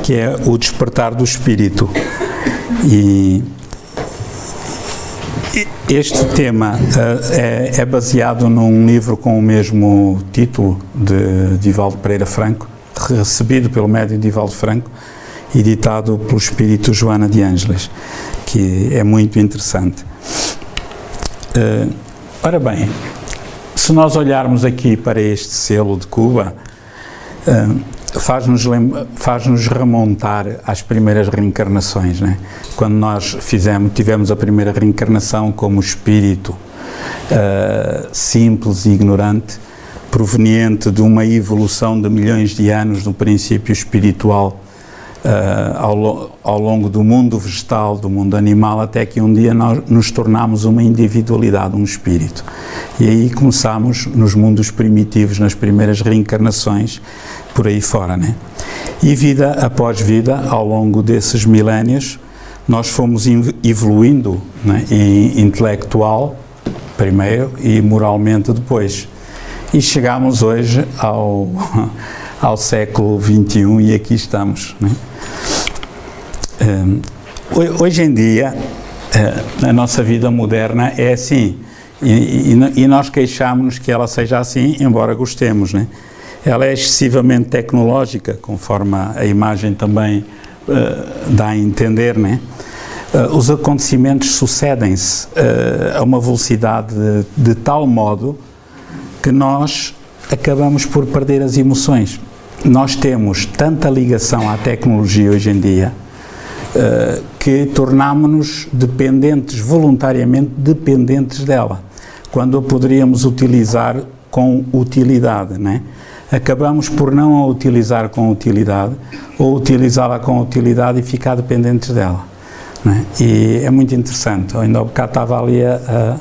que é o despertar do espírito. E este tema é baseado num livro com o mesmo título, de Divaldo Pereira Franco, recebido pelo médium Divaldo Franco, editado pelo espírito Joana de Ângeles, que é muito interessante. Ora bem, se nós olharmos aqui para este selo de Cuba, faz-nos remontar às primeiras reencarnações, né? Quando nós tivemos a primeira reencarnação como espírito simples e ignorante, proveniente de uma evolução de milhões de anos no princípio espiritual, ao longo do mundo vegetal, do mundo animal, até que um dia nós nos tornámos uma individualidade, um espírito. E aí começámos nos mundos primitivos, nas primeiras reencarnações, por aí fora, né? E vida após vida, ao longo desses milénios, nós fomos evoluindo, né? Intelectual, primeiro, e moralmente depois. E chegámos hoje ao século XXI e aqui estamos, né? Hoje em dia, a nossa vida moderna é assim, e nós queixamos-nos que ela seja assim, embora gostemos, né? Ela é excessivamente tecnológica, conforme a imagem também dá a entender, né? Os acontecimentos sucedem-se a uma velocidade de tal modo que nós acabamos por perder as emoções. Nós temos tanta ligação à tecnologia hoje em dia que tornámonos dependentes, voluntariamente dependentes dela, quando a poderíamos utilizar com utilidade, né? Acabamos por não a utilizar com utilidade, ou utilizá-la com utilidade e ficar dependentes dela, né? E é muito interessante. Eu ainda há bocado estava ali a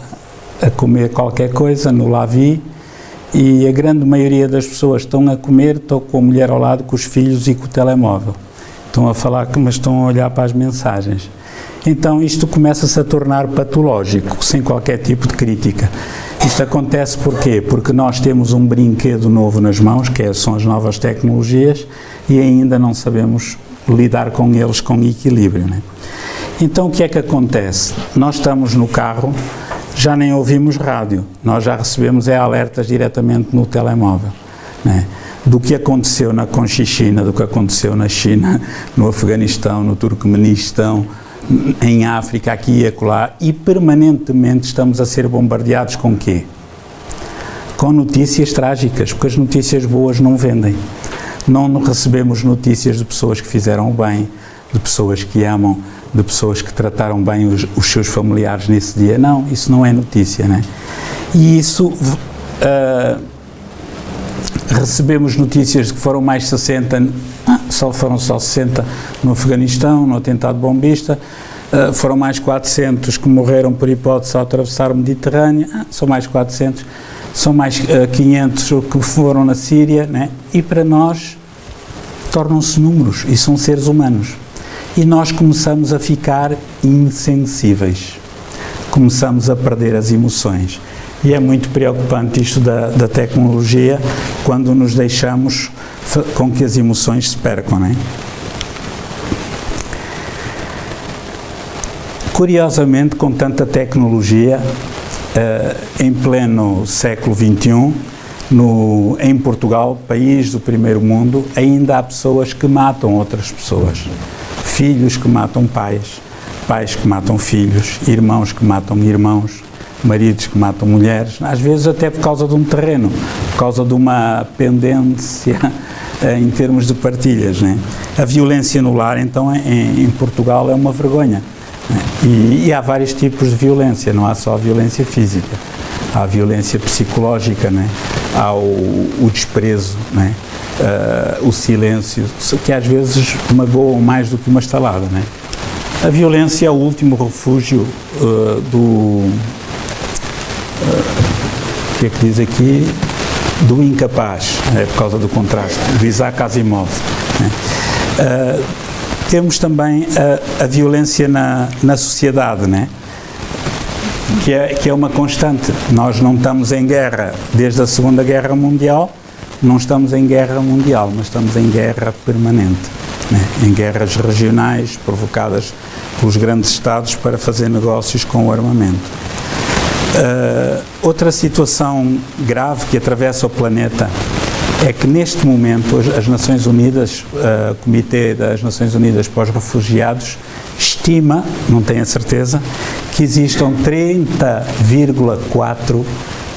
comer qualquer coisa no Lavi, e a grande maioria das pessoas estão a comer, estão com a mulher ao lado, com os filhos e com o telemóvel. Estão a falar, mas estão a olhar para as mensagens. Então isto começa-se a tornar patológico, sem qualquer tipo de crítica. Isto acontece porquê? Porque nós temos um brinquedo novo nas mãos, são as novas tecnologias, e ainda não sabemos lidar com eles com equilíbrio, né? Então o que é que acontece? Nós estamos no carro, já nem ouvimos rádio, nós já recebemos alertas diretamente no telemóvel, né? Do que aconteceu na Conchichina, do que aconteceu na China, no Afeganistão, no Turcomenistão, em África, aqui e acolá, e permanentemente estamos a ser bombardeados com quê? Com notícias trágicas, porque as notícias boas não vendem. Não recebemos notícias de pessoas que fizeram o bem, de pessoas que amam, de pessoas que trataram bem os seus familiares nesse dia. Não, isso não é notícia, né? E isso... recebemos notícias de que foram mais 60, foram só 60 no Afeganistão, no atentado bombista, foram mais 400 que morreram por hipótese ao atravessar o Mediterrâneo, são mais 400, são mais 500 que foram na Síria, né? E para nós tornam-se números e são seres humanos. E nós começamos a ficar insensíveis, começamos a perder as emoções. E é muito preocupante isto da tecnologia, quando nos deixamos com que as emoções se percam, não é? Curiosamente, com tanta tecnologia, em pleno século XXI, em Portugal, país do primeiro mundo, ainda há pessoas que matam outras pessoas. Filhos que matam pais, pais que matam filhos, irmãos que matam irmãos, maridos que matam mulheres, às vezes até por causa de um terreno, por causa de uma pendência em termos de partilhas, né? A violência no lar, então, em Portugal é uma vergonha, né? E há vários tipos de violência, não há só a violência física, há a violência psicológica, né? Há o desprezo, né? O silêncio, que às vezes magoam mais do que uma estalada, né? A violência é o último refúgio o que é que diz aqui? Do incapaz, por causa do contraste, do Isaac Asimov, né? Temos também a violência na sociedade, né? Que é uma constante. Nós não estamos em guerra desde a Segunda Guerra Mundial, não estamos em guerra mundial, mas estamos em guerra permanente, né? Em guerras regionais provocadas pelos grandes Estados para fazer negócios com o armamento. Outra situação grave que atravessa o planeta é que neste momento as Nações Unidas, o Comitê das Nações Unidas para os Refugiados, estima, não tenho a certeza, que existam 30,4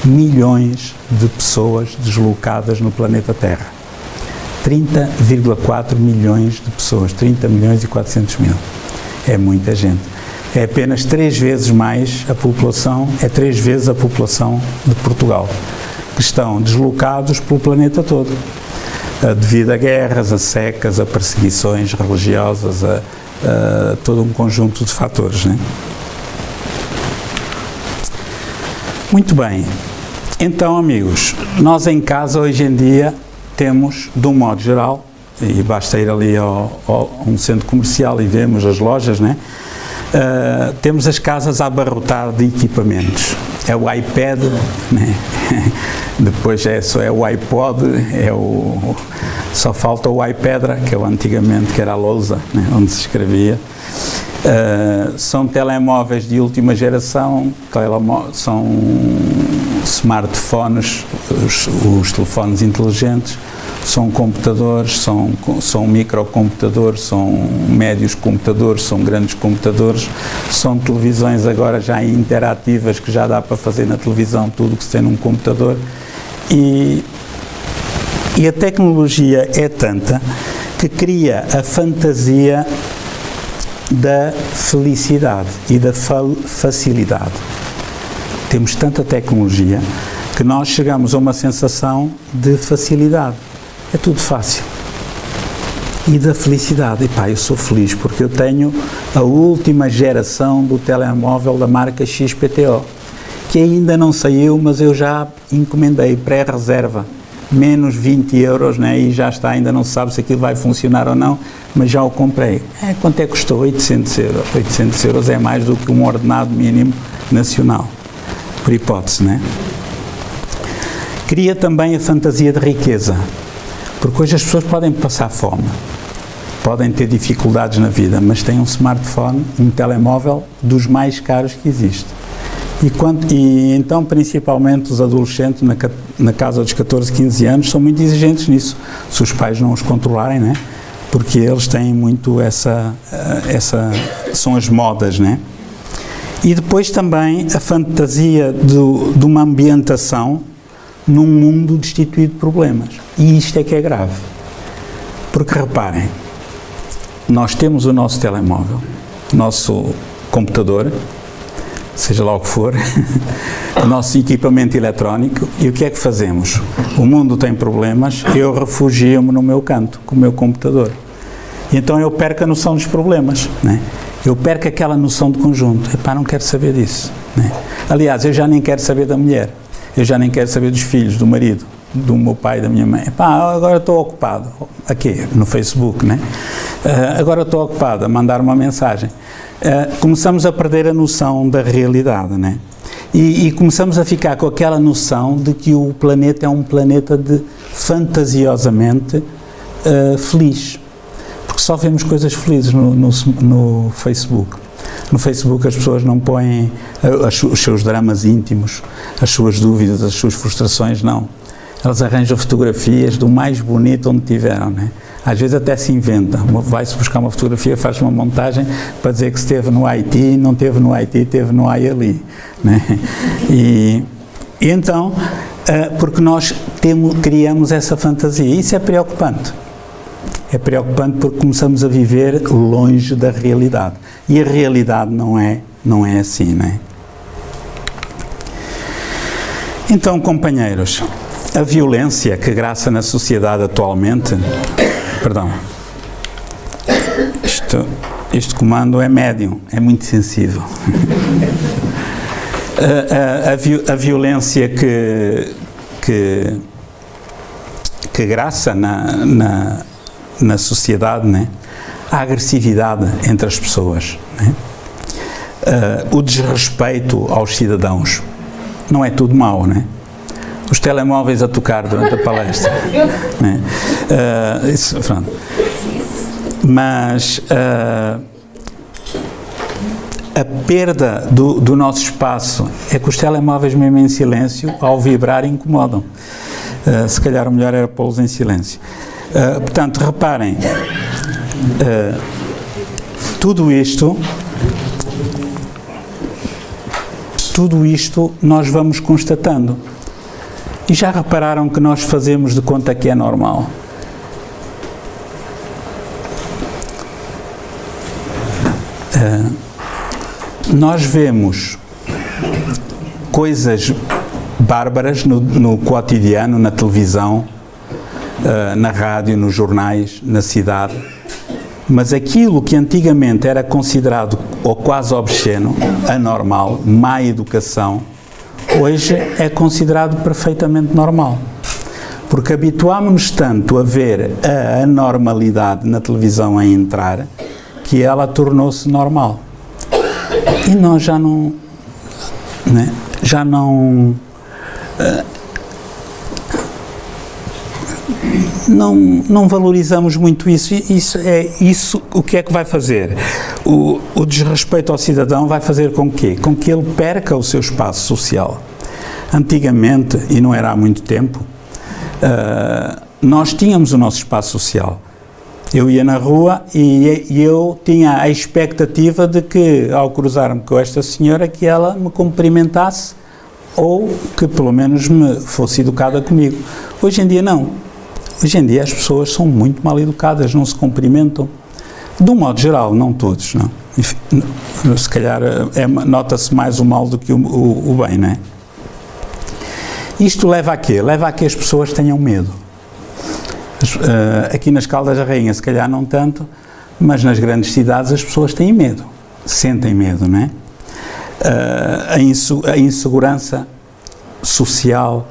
milhões de pessoas deslocadas no planeta Terra. 30,4 milhões de pessoas, 30 milhões e 400 mil. É muita gente. É apenas 3 vezes mais a população, é 3 vezes a população de Portugal, que estão deslocados pelo planeta todo, devido a guerras, a secas, a perseguições religiosas, a todo um conjunto de fatores, né? Muito bem. Então, amigos, nós em casa hoje em dia temos, de um modo geral, e basta ir ali a um centro comercial e vemos as lojas, né? Temos as casas a abarrotar de equipamentos. É o iPad, né? Depois é o iPod, só falta o iPedra, que é o antigamente, que era a lousa, né? Onde se escrevia. São telemóveis de última geração, são smartphones, os telefones inteligentes, são computadores, são microcomputadores, são médios computadores, são grandes computadores, são televisões agora já interativas, que já dá para fazer na televisão tudo o que se tem num computador, e a tecnologia é tanta que cria a fantasia da felicidade e da facilidade. Temos tanta tecnologia que nós chegamos a uma sensação de facilidade. É tudo fácil. E da felicidade. E pá, eu sou feliz porque eu tenho a última geração do telemóvel da marca XPTO, que ainda não saiu, mas eu já encomendei, pré-reserva, menos 20 euros, né? E já está, ainda não se sabe se aquilo vai funcionar ou não, mas já o comprei. Quanto é que custou? 800 euros. 800 euros é mais do que um ordenado mínimo nacional, por hipótese, né? Cria também a fantasia de riqueza, porque hoje as pessoas podem passar fome, podem ter dificuldades na vida, mas têm um smartphone, um telemóvel dos mais caros que existe. E então, principalmente os adolescentes, na casa dos 14, 15 anos, são muito exigentes nisso, se os pais não os controlarem, né? Porque eles têm muito são as modas, né? E depois também a fantasia de uma ambientação num mundo destituído de problemas. E isto é que é grave. Porque reparem, nós temos o nosso telemóvel, o nosso computador, seja lá o que for, o nosso equipamento eletrónico, e o que é que fazemos? O mundo tem problemas, eu refugio-me no meu canto, com o meu computador. E então eu perco a noção dos problemas, né? Eu perco aquela noção de conjunto. Epá, não quero saber disso, né? Aliás, eu já nem quero saber da mulher, eu já nem quero saber dos filhos, do marido, do meu pai, da minha mãe. Epá, agora estou ocupado. Aqui, no Facebook, né? Agora estou ocupado a mandar uma mensagem. Começamos a perder a noção da realidade, né? E começamos a ficar com aquela noção de que o planeta é um planeta fantasiosamente feliz. Porque só vemos coisas felizes no Facebook. No Facebook as pessoas não põem os seus dramas íntimos, as suas dúvidas, as suas frustrações, não. Elas arranjam fotografias do mais bonito onde tiveram, né? Às vezes até se inventa, vai-se buscar uma fotografia, faz uma montagem para dizer que esteve no Haiti, não esteve no Haiti, esteve no Aiali, né? E então, porque nós criamos essa fantasia, isso é preocupante. É preocupante porque começamos a viver longe da realidade. E a realidade não é assim, né? Então, companheiros, a violência que graça na sociedade atualmente... Perdão. Este comando é médium, é muito sensível. A violência que graça na sociedade, né? A agressividade entre as pessoas, né? O desrespeito aos cidadãos. Não é tudo mau, né? Os telemóveis a tocar durante a palestra, né? Isso, pronto. mas a perda do nosso espaço é que os telemóveis, mesmo em silêncio, ao vibrar, incomodam. Se calhar o melhor era pô-los em silêncio. Portanto, reparem, tudo isto nós vamos constatando. E já repararam que nós fazemos de conta que é normal? Nós vemos coisas bárbaras no cotidiano, na televisão, na rádio, nos jornais, na cidade, mas aquilo que antigamente era considerado ou quase obsceno, anormal, má educação, hoje é considerado perfeitamente normal. Porque habituámos-nos tanto a ver a anormalidade na televisão a entrar, que ela tornou-se normal. E nós já não valorizamos muito isso. Isso o que é que vai fazer? O desrespeito ao cidadão vai fazer com que ele perca o seu espaço social. Antigamente, e não era há muito tempo, nós tínhamos o nosso espaço social. Eu ia na rua e eu tinha a expectativa de que, ao cruzar-me com esta senhora, que ela me cumprimentasse ou que pelo menos me fosse educada comigo. Hoje em dia não. Hoje em dia as pessoas são muito mal educadas, não se cumprimentam. De um modo geral, não todos, não. Enfim, se calhar nota-se mais o mal do que o bem, não é? Isto leva a quê? Leva a que as pessoas tenham medo. Aqui nas Caldas da Rainha, se calhar não tanto, mas nas grandes cidades as pessoas têm medo, sentem medo, não é? A insegurança social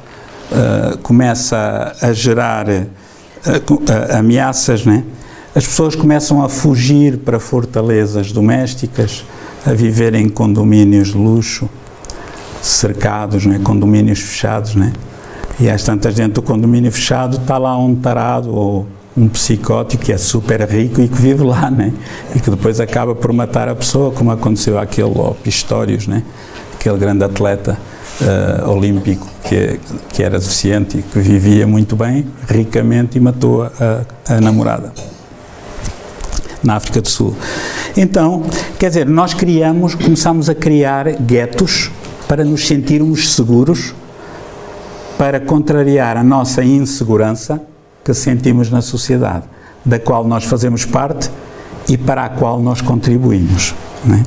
começa a gerar ameaças, não é? As pessoas começam a fugir para fortalezas domésticas, a viver em condomínios de luxo, cercados, não é? Condomínios fechados, não é? E às tantas, dentro do condomínio fechado, está lá um tarado ou um psicótico que é super rico e que vive lá, né? E que depois acaba por matar a pessoa, como aconteceu àquele Pistorius, né? Aquele grande atleta olímpico que era deficiente e que vivia muito bem, ricamente, e matou a namorada na África do Sul. Então, quer dizer, nós começamos a criar guetos para nos sentirmos seguros, para contrariar a nossa insegurança que sentimos na sociedade, da qual nós fazemos parte e para a qual nós contribuímos, não é?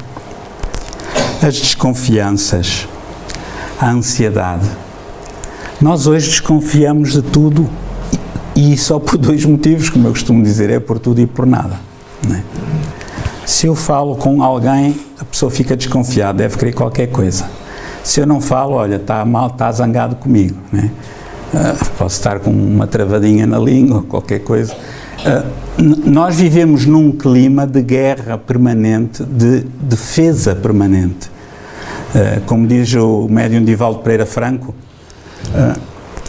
As desconfianças, a ansiedade. Nós hoje desconfiamos de tudo e só por dois motivos, como eu costumo dizer, é por tudo e por nada, não é? Se eu falo com alguém, a pessoa fica desconfiada, deve querer qualquer coisa. Se eu não falo, olha, está mal, está zangado comigo, né? Posso estar com uma travadinha na língua, qualquer coisa. Nós vivemos num clima de guerra permanente, de defesa permanente. Como diz o médium Divaldo Pereira Franco,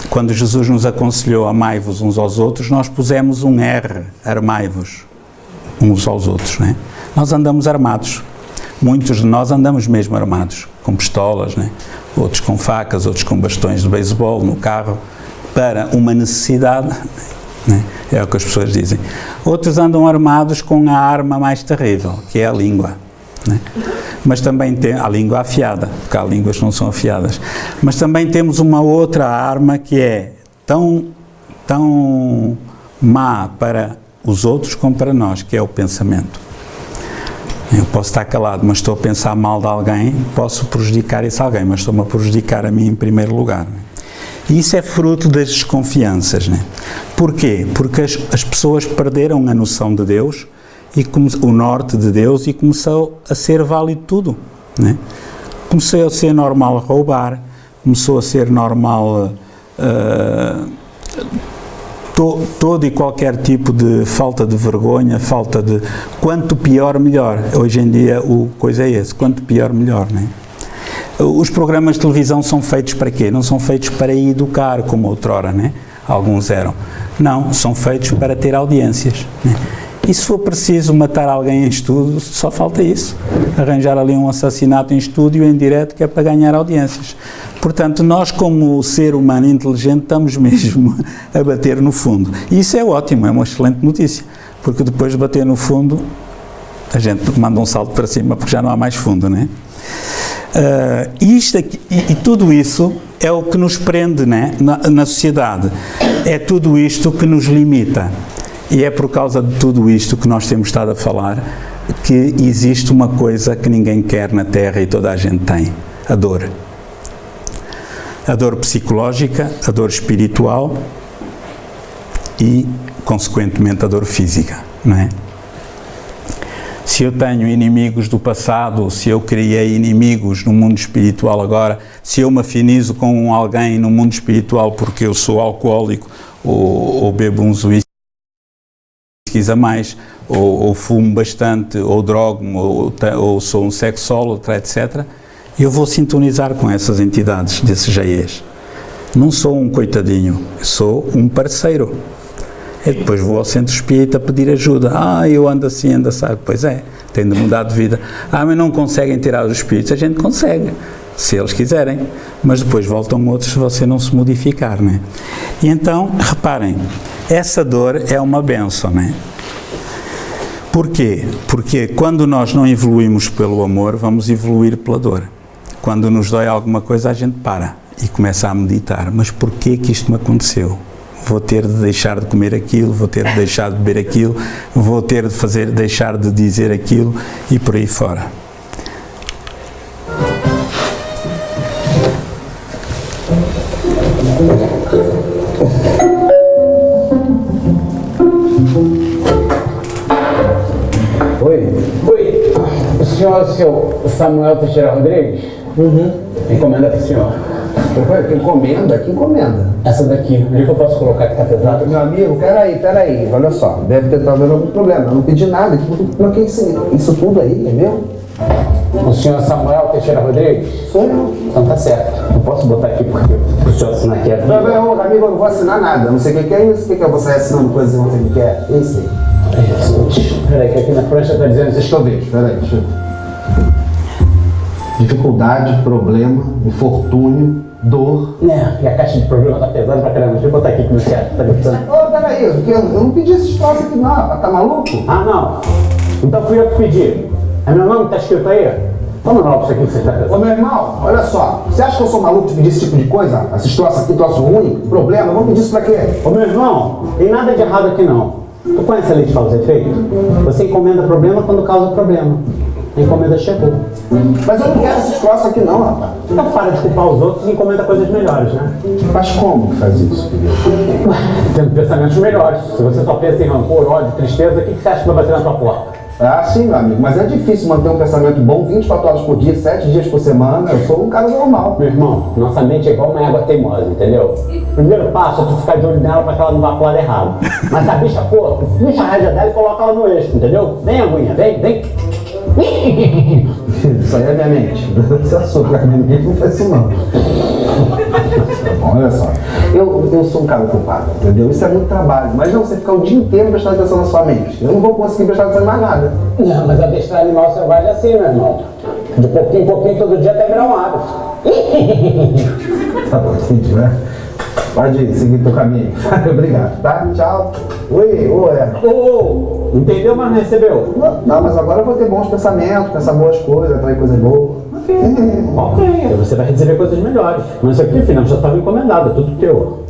quando Jesus nos aconselhou amai-vos uns aos outros, nós pusemos um R, armai-vos uns aos outros, né? Nós andamos armados. Muitos de nós andamos mesmo armados, com pistolas, né? Outros com facas, outros com bastões de beisebol no carro, para uma necessidade, né? É o que as pessoas dizem. Outros andam armados com a arma mais terrível, que é a língua, né? Mas também tem a língua afiada, porque há línguas que não são afiadas. Mas também temos uma outra arma que é tão má para os outros como para nós, que é o pensamento. Eu posso estar calado, mas estou a pensar mal de alguém, posso prejudicar esse alguém, mas estou-me a prejudicar a mim em primeiro lugar, né? E isso é fruto das desconfianças, né? Porquê? Porque as pessoas perderam a noção de Deus, e o norte de Deus, e começou a ser válido tudo, né? Começou a ser normal roubar, começou a ser normal todo e qualquer tipo de falta de vergonha, falta de... Quanto pior, melhor. Hoje em dia o coisa é esse, quanto pior, melhor, não é? Os programas de televisão são feitos para quê? Não são feitos para educar, como outrora, né? Alguns eram. Não, são feitos para ter audiências, né? E se for preciso matar alguém em estúdio, só falta isso. Arranjar ali um assassinato em estúdio, em direto, que é para ganhar audiências. Portanto, nós como ser humano inteligente estamos mesmo a bater no fundo. E isso é ótimo, é uma excelente notícia. Porque depois de bater no fundo, a gente manda um salto para cima, porque já não há mais fundo, não é? E tudo isso é o que nos prende, né, na sociedade. É tudo isto que nos limita. E é por causa de tudo isto que nós temos estado a falar que existe uma coisa que ninguém quer na Terra e toda a gente tem: a dor. A dor psicológica, a dor espiritual e, consequentemente, a dor física, não é? Se eu tenho inimigos do passado, se eu criei inimigos no mundo espiritual agora, se eu me afinizo com alguém no mundo espiritual porque eu sou alcoólico ou bebo uns whisky a mais, ou fumo bastante, ou drogo-me, ou sou um sexólogo, etc., eu vou sintonizar com essas entidades, desses jaez. Não sou um coitadinho, sou um parceiro. E depois vou ao centro espírita pedir ajuda. Eu ando assim, ando assim. Pois é, tenho de mudar de vida. Mas não conseguem tirar os espíritos. A gente consegue, se eles quiserem. Mas depois voltam outros se você não se modificar, não é? E então, reparem, essa dor é uma bênção, não é? Porquê? Porque quando nós não evoluímos pelo amor, vamos evoluir pela dor. Quando nos dói alguma coisa, a gente para e começa a meditar. Mas porquê que isto me aconteceu? Vou ter de deixar de comer aquilo, vou ter de deixar de beber aquilo, vou ter de deixar de dizer aquilo e por aí fora. Oi. O senhor é o seu Samuel Teixeira Rodrigues? Encomenda para o senhor. Que encomenda? Que encomenda? Essa daqui, onde é que eu posso colocar que está pesado? Meu amigo, peraí, olha só, deve ter havendo algum problema, eu não pedi nada, mas que isso tudo aí é meu? O senhor Samuel Teixeira Rodrigues? Sou eu. Então tá certo, eu posso botar aqui porque o senhor assinar aqui é... Não, amigo, eu não vou assinar nada, não sei o que é isso, o que é você assinando coisas e não sei o que é, isso aí. Peraí, que aqui na prancha está dizendo, deixa eu ver, deixa eu ver. Dificuldade, problema, infortúnio, dor. E a caixa de problema tá pesada pra caramba. Deixa eu botar aqui que não quer. Tá gostando? Peraí, eu não pedi esses troços aqui não, tá maluco? Não. Então fui eu que pedi. É meu nome que tá escrito aí? Vamos lá pra isso aqui que você tá pensando. Ô meu irmão, olha só, você acha que eu sou maluco de pedir esse tipo de coisa? Esses troços aqui, troço ruim, problema, eu vou pedir isso pra quê? Ô meu irmão, tem nada de errado aqui não. Tu conhece a lei de causa e efeito? Você encomenda problema quando causa problema. A encomenda chegou. Mas eu não quero esses troços aqui não, rapaz. Então para de culpar os outros e encomenda coisas melhores, né? Mas como que faz isso, filho? Tendo pensamentos melhores. Se você só pensa em rancor, ódio, tristeza, o que você acha que vai bater na tua porta? Sim, meu amigo, mas é difícil manter um pensamento bom 24 horas por dia, 7 dias por semana. Eu sou um cara normal. Meu irmão, nossa mente é igual uma égua teimosa, entendeu? Primeiro passo é tu ficar de olho nela pra que ela não vá pro lado errado. Mas se a bicha for, puxa a rédea dela e coloca ela no eixo, entendeu? Vem, aguinha, vem. Isso aí é minha mente. Você açúcar, minha mente não faz isso não. Bom, olha só, eu sou um cara ocupado, entendeu? Isso é muito trabalho. Mas não, você ficar o dia inteiro prestando atenção na sua mente. Eu não vou conseguir prestar atenção em mais nada. Não, mas adestrar animal selvagem é assim, meu irmão. De pouquinho em pouquinho, todo dia até virar um hábito. Tá bom, entendi, né? Pode seguir teu caminho. Obrigado, tá? Tchau. Oi, Entendeu, mas não recebeu? Não, mas agora eu vou ter bons pensamentos, pensar boas coisas, atrair coisas boas. Ok, você vai receber coisas melhores. Mas isso aqui, filho, já estava encomendado, é tudo teu.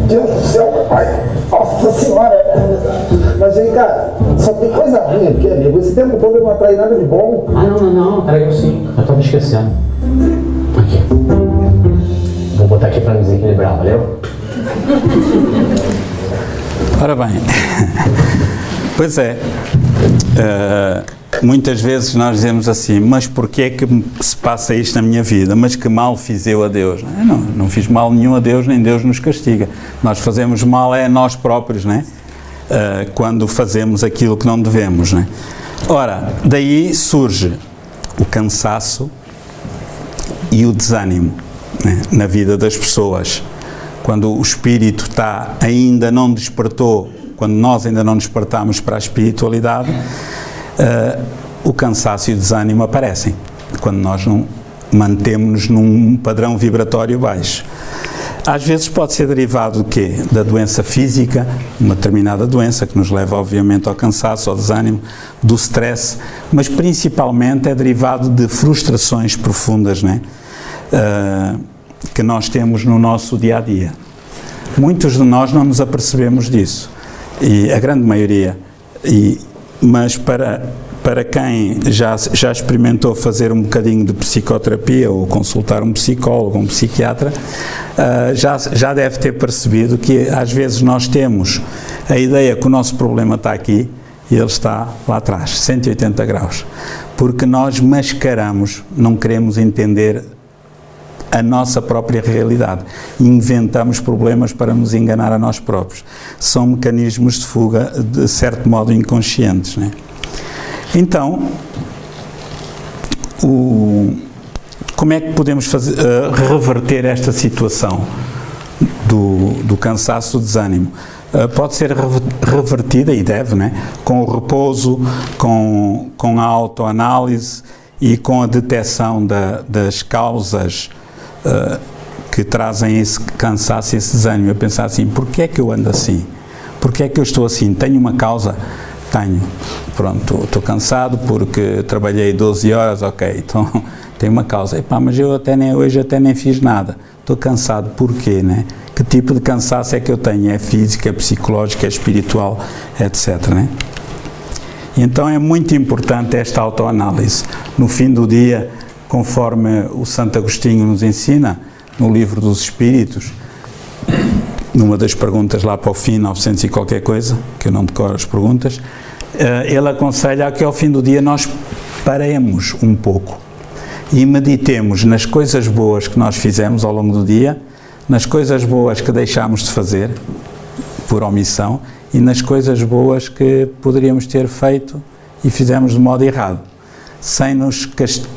Deus do céu, pai. Nossa senhora. Mas aí, cara, só tem coisa ruim aqui, amigo. Esse tempo todo eu não atraí nada de bom. Não, traiu sim. Eu tava esquecendo. Aqui. Vou botar aqui pra desequilibrar, valeu? Ora bem, pois é, muitas vezes nós dizemos assim, mas porquê é que se passa isto na minha vida? Mas que mal fiz eu a Deus? Não fiz mal nenhum a Deus, nem Deus nos castiga. Nós fazemos mal a nós próprios, não é? Quando fazemos aquilo que não devemos, não é? Ora, daí surge o cansaço e o desânimo, né, na vida das pessoas. Quando o espírito ainda não despertou quando nós ainda não despertamos para a espiritualidade, o cansaço e o desânimo aparecem, quando nós não mantemos-nos num padrão vibratório baixo. Às vezes pode ser derivado do quê? Da doença física, uma determinada doença que nos leva obviamente ao cansaço, ao desânimo, do stress, mas principalmente é derivado de frustrações profundas, né? Que nós temos no nosso dia-a-dia. Muitos de nós não nos apercebemos disso, e a grande maioria, mas para quem já experimentou fazer um bocadinho de psicoterapia ou consultar um psicólogo, um psiquiatra, já deve ter percebido que às vezes nós temos a ideia que o nosso problema está aqui e ele está lá atrás, 180 graus, porque nós mascaramos, não queremos entender a nossa própria realidade, inventamos problemas para nos enganar a nós próprios. São mecanismos de fuga, de certo modo, inconscientes, né? Então, como é que podemos reverter esta situação do cansaço, do desânimo? Pode ser revertida, e deve, né? Com o repouso, com a autoanálise e com a detecção das causas que trazem esse cansaço, esse desânimo. Eu pensar assim, porquê é que eu ando assim? Porquê é que eu estou assim? Tenho uma causa? Tenho. Pronto, estou cansado porque trabalhei 12 horas, ok, então tem uma causa. Epá, mas eu hoje até nem fiz nada. Estou cansado, porquê, né? Que tipo de cansaço é que eu tenho? É físico, é psicológico, é espiritual, etc, né? Então é muito importante esta autoanálise. No fim do dia, conforme o Santo Agostinho nos ensina, no livro dos Espíritos, numa das perguntas lá para o fim, 900 e qualquer coisa, que eu não decoro as perguntas, ele aconselha que ao fim do dia nós paremos um pouco e meditemos nas coisas boas que nós fizemos ao longo do dia, nas coisas boas que deixámos de fazer, por omissão, e nas coisas boas que poderíamos ter feito e fizemos de modo errado, sem nos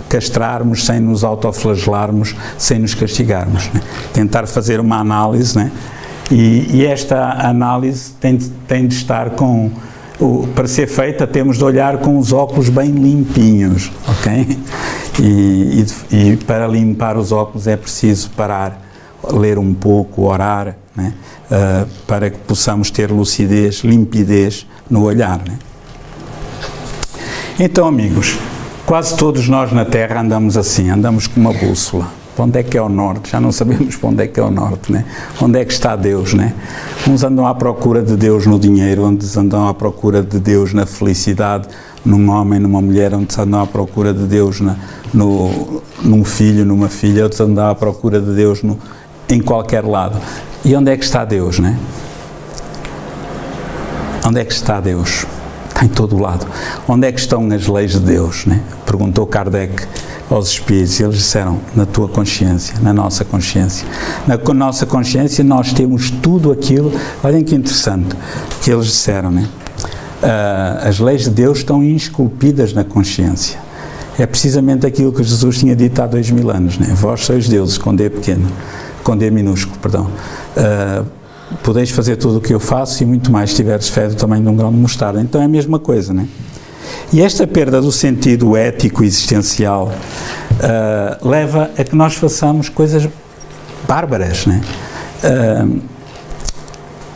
castrarmos, sem nos autoflagelarmos, sem nos castigarmos, né? Tentar fazer uma análise, né? E esta análise tem de estar para ser feita, temos de olhar com os óculos bem limpinhos, ok? E para limpar os óculos é preciso parar, ler um pouco, orar, né? Para que possamos ter lucidez, limpidez no olhar, né? Então, amigos, quase todos nós na Terra andamos assim, andamos com uma bússola. Para onde é que é o norte? Já não sabemos para onde é que é o norte, né? Onde é que está Deus, né? Uns andam à procura de Deus no dinheiro, outros andam à procura de Deus na felicidade, num homem, numa mulher, outros andam à procura de Deus num filho, numa filha, outros andam à procura de Deus em qualquer lado. E onde é que está Deus, né? Onde é que está Deus? Está em todo o lado. Onde é que estão as leis de Deus, né? Perguntou Kardec aos espíritos, e eles disseram, na tua consciência, na nossa consciência. Na nossa consciência nós temos tudo aquilo, olhem que interessante, que eles disseram, né? As leis de Deus estão esculpidas na consciência. É precisamente aquilo que Jesus tinha dito há 2000 anos, né? Vós sois deuses, com D pequeno, com D minúsculo, perdão. Podeis fazer tudo o que eu faço e muito mais se tiveres fé do tamanho de um grão de mostarda. Então é a mesma coisa, né? E esta perda do sentido ético existencial leva a que nós façamos coisas bárbaras, né?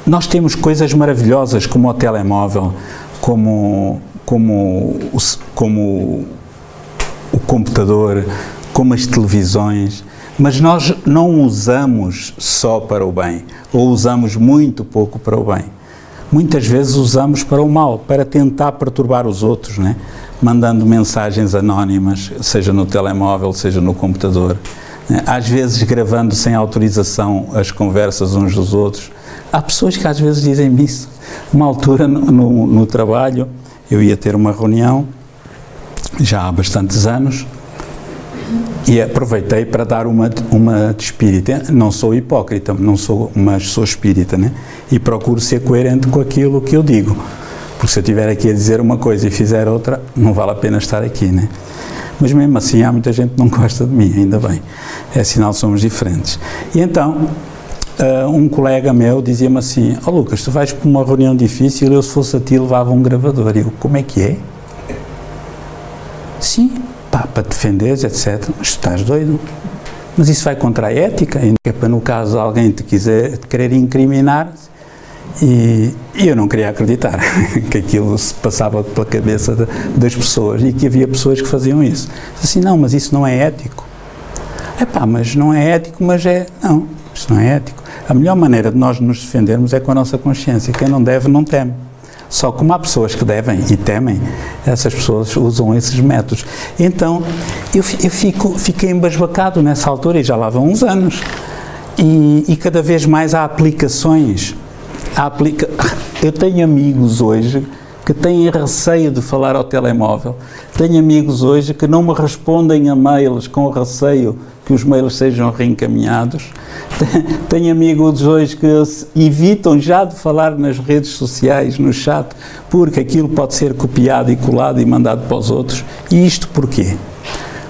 Nós temos coisas maravilhosas como o telemóvel, como o computador, como as televisões, mas nós não usamos só para o bem, ou usamos muito pouco para o bem. Muitas vezes usamos para o mal, para tentar perturbar os outros, né? Mandando mensagens anónimas, seja no telemóvel, seja no computador, né? Às vezes gravando sem autorização as conversas uns dos outros. Há pessoas que às vezes dizem-me isso. Uma altura no trabalho, eu ia ter uma reunião, já há bastantes anos, e aproveitei para dar uma de espírita. Não sou hipócrita, mas sou espírita, né? E procuro ser coerente com aquilo que eu digo. Porque se eu estiver aqui a dizer uma coisa e fizer outra, não vale a pena estar aqui, né? Mas mesmo assim há muita gente que não gosta de mim, ainda bem. É sinal que somos diferentes. E então, um colega meu dizia-me assim: ó Lucas, tu vais para uma reunião difícil, eu se fosse a ti levava um gravador. E eu, como é que é? Sim, pá, para te defenderes, etc. Mas tu estás doido? Mas isso vai contra a ética, é para no caso alguém te querer incriminar. E eu não queria acreditar que aquilo se passava pela cabeça das pessoas e que havia pessoas que faziam isso. Assim, não, mas isso não é ético. Epá, mas não é ético, mas é... Não, isso não é ético. A melhor maneira de nós nos defendermos é com a nossa consciência. Quem não deve, não teme. Só como há pessoas que devem e temem, essas pessoas usam esses métodos. Então, eu fiquei embasbacado nessa altura, e já lá vão uns anos. E cada vez mais há aplicações. Eu tenho amigos hoje que têm receio de falar ao telemóvel. Tenho amigos hoje que não me respondem a mails com receio que os mails sejam reencaminhados. Tenho amigos hoje que evitam já de falar nas redes sociais, no chat, porque aquilo pode ser copiado e colado e mandado para os outros. E isto porquê?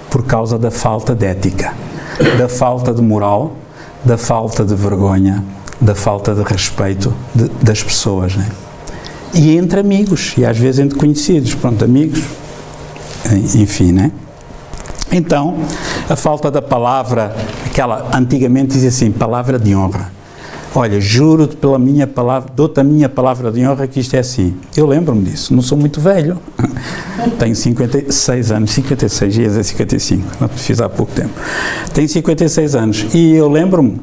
Por causa da falta de ética, da falta de moral, da falta de vergonha, da falta de respeito das pessoas, né? E entre amigos, e às vezes entre conhecidos, pronto, amigos, enfim, né? Então, a falta da palavra, aquela, antigamente dizia assim, palavra de honra. Olha, juro-te pela minha palavra, dou-te a minha palavra de honra que isto é assim. Eu lembro-me disso, não sou muito velho, tenho 56 anos, 56, ia dizer 55, não fiz há pouco tempo. Tenho 56 anos e eu lembro-me,